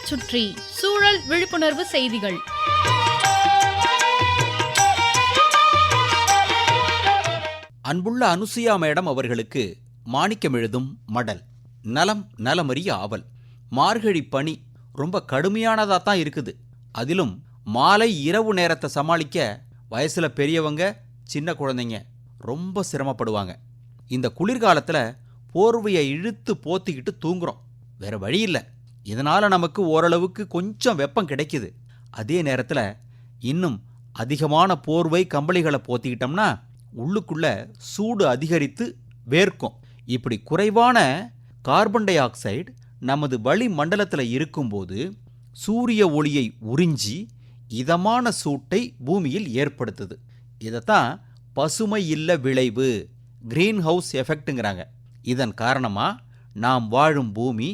சுற்றி சூழல் விழிப்புணர்வு செய்திகள். அன்புள்ள அனுசுயா மேடம் அவர்களுக்கு மாணிக்கம் எழுதும் மடல். நலம் நலமறிய ஆவல். மார்கழி பனி ரொம்ப கடுமையானதாக தான் இருக்குது. அதிலும் மாலை இரவு நேரத்தை சமாளிக்க வயசில் பெரியவங்க சின்ன குழந்தைங்க ரொம்ப சிரமப்படுவாங்க. இந்த குளிர்காலத்தில் போர்வையை இழுத்து போத்திக்கிட்டு தூங்குறோம். வேற வழி இல்லை. இதனால் நமக்கு ஓரளவுக்கு கொஞ்சம் வெப்பம் கிடைக்குது. அதே நேரத்தில் இன்னும் அதிகமான போர்வை கம்பளிகளை போத்திக்கிட்டோம்னா உள்ளுக்குள்ள சூடு அதிகரித்து வேர்க்கும். இப்படி குறைவான கார்பன் டை ஆக்சைடு நமது வளிமண்டலத்தில் இருக்கும்போது சூரிய ஒளியை உறிஞ்சி இதமான சூட்டை பூமியில் ஏற்படுத்துது. இதைத்தான் பசுமை இல்ல விளைவு, கிரீன் ஹவுஸ் எஃபெக்ட்டுங்கிறாங்க. இதன் காரணமாக நாம் வாழும் பூமி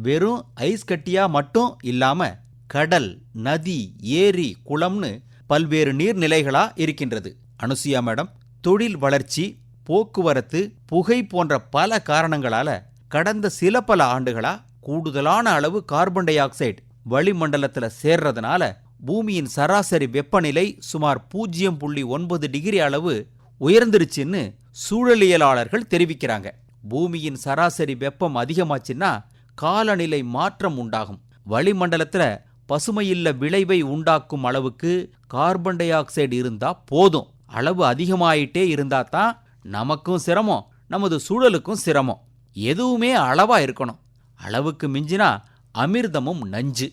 வெறும் ஐஸ் கட்டியா மட்டும் இல்லாம கடல், நதி, ஏரி, குளம்னு பல்வேறு நீர்நிலைகளா இருக்கின்றது. அனுசுயா மேடம், தொழில் வளர்ச்சி, போக்குவரத்து, புகை போன்ற பல காரணங்களால கடந்த சில பல ஆண்டுகளா கூடுதலான அளவு கார்பன் டை ஆக்சைடு வளிமண்டலத்தில் சேர்றதுனால பூமியின் சராசரி வெப்பநிலை சுமார் 0.9 டிகிரி அளவு உயர்ந்துருச்சுன்னு சூழலியலாளர்கள் தெரிவிக்கிறாங்க. பூமியின் சராசரி வெப்பம் அதிகமாச்சுன்னா காலநிலை மாற்றம் உண்டாகும். வளிமண்டலத்தில் பசுமையில்ல விளைவை உண்டாக்கும் அளவுக்கு கார்பன் டை ஆக்சைடு இருந்தா போதும். அளவு அதிகமாயிட்டே இருந்தா தான் நமக்கும் சிரமம், நமது சூழலுக்கும் சிரமம். எதுவுமே அளவா இருக்கணும். அளவுக்கு மிஞ்சினா அமிர்தமும் நஞ்சு.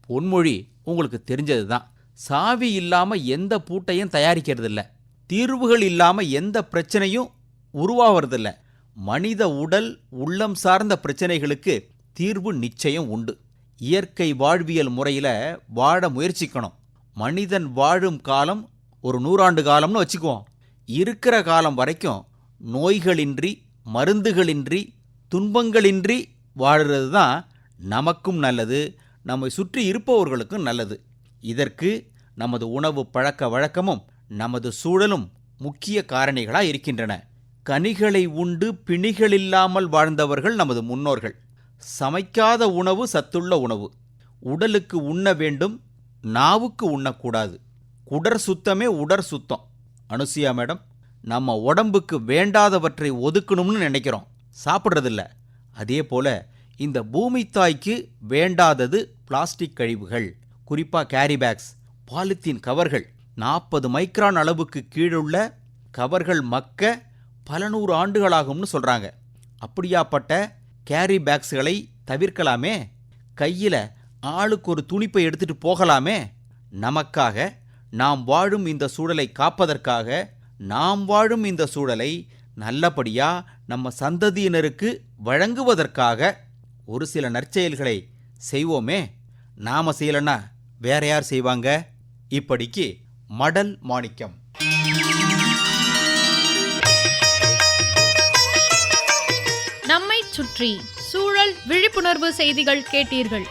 பொன்மொழி உங்களுக்கு தெரிஞ்சது தான். சாவி இல்லாம எந்த பூட்டையும் தயாரிக்கிறது இல்லை. தீர்வுகள் இல்லாம எந்த பிரச்சனையும் உருவாவதில்லை. மனித உடல் உள்ளம் சார்ந்த பிரச்சனைகளுக்கு தீர்வு நிச்சயம் உண்டு. இயற்கை வாழ்வியல் முறையில் வாழ முயற்சிக்கணும். மனிதன் வாழும் காலம் ஒரு 100 ஆண்டு காலம்னு வச்சுக்குவோம். இருக்கிற காலம் வரைக்கும் நோய்களின்றி, மருந்துகளின்றி, துன்பங்களின்றி வாழுறது தான் நமக்கும் நல்லது, நம்மை சுற்றி இருப்பவர்களுக்கும் நல்லது. இதற்கு நமது உணவு பழக்க வழக்கமும் நமது சூழலும் முக்கிய காரணிகளாக இருக்கின்றன. கனிகளை உண்டு பிணிகளில்லாமல் வாழ்ந்தவர்கள் நமது முன்னோர்கள். சமைக்காத உணவு சத்துள்ள உணவு. உடலுக்கு உண்ண வேண்டும், நாவுக்கு உண்ணக்கூடாது. குடர் சுத்தமே உடற் சுத்தம். அனுசுயா மேடம், நம்ம உடம்புக்கு வேண்டாதவற்றை ஒதுக்கணும்னு நினைக்கிறோம், சாப்பிட்றதில்ல. அதே போல இந்த பூமி தாய்க்கு வேண்டாதது பிளாஸ்டிக் கழிவுகள், குறிப்பாக கேரி பேக்ஸ், பாலித்தீன் கவர்கள். 40 மைக்ரான் அளவுக்கு கீழுள்ள கவர்கள் மக்க பல 100 ஆண்டுகளாகும்னு சொல்கிறாங்க. அப்படியாப்பட்ட கேரி பேக்ஸ்களை தவிர்க்கலாமே. கையில் ஆளுக்கு ஒரு துணிப்பை எடுத்துட்டு போகலாமே. நமக்காக, நாம் வாழும் இந்த சூழலை காப்பதற்காக, நாம் வாழும் இந்த சூழலை நல்லபடியாக நம்ம சந்ததியினருக்கு வழங்குவதற்காக ஒரு சில நற்செயல்களை செய்வோமே. நாம செய்யலன்னா வேற யார் செய்வாங்க? இப்படிக்கு மடல் மாணிக்கம். நம்மை சுற்றி சூழல் விழிப்புணர்வு செய்திகள் கேட்டீர்கள்.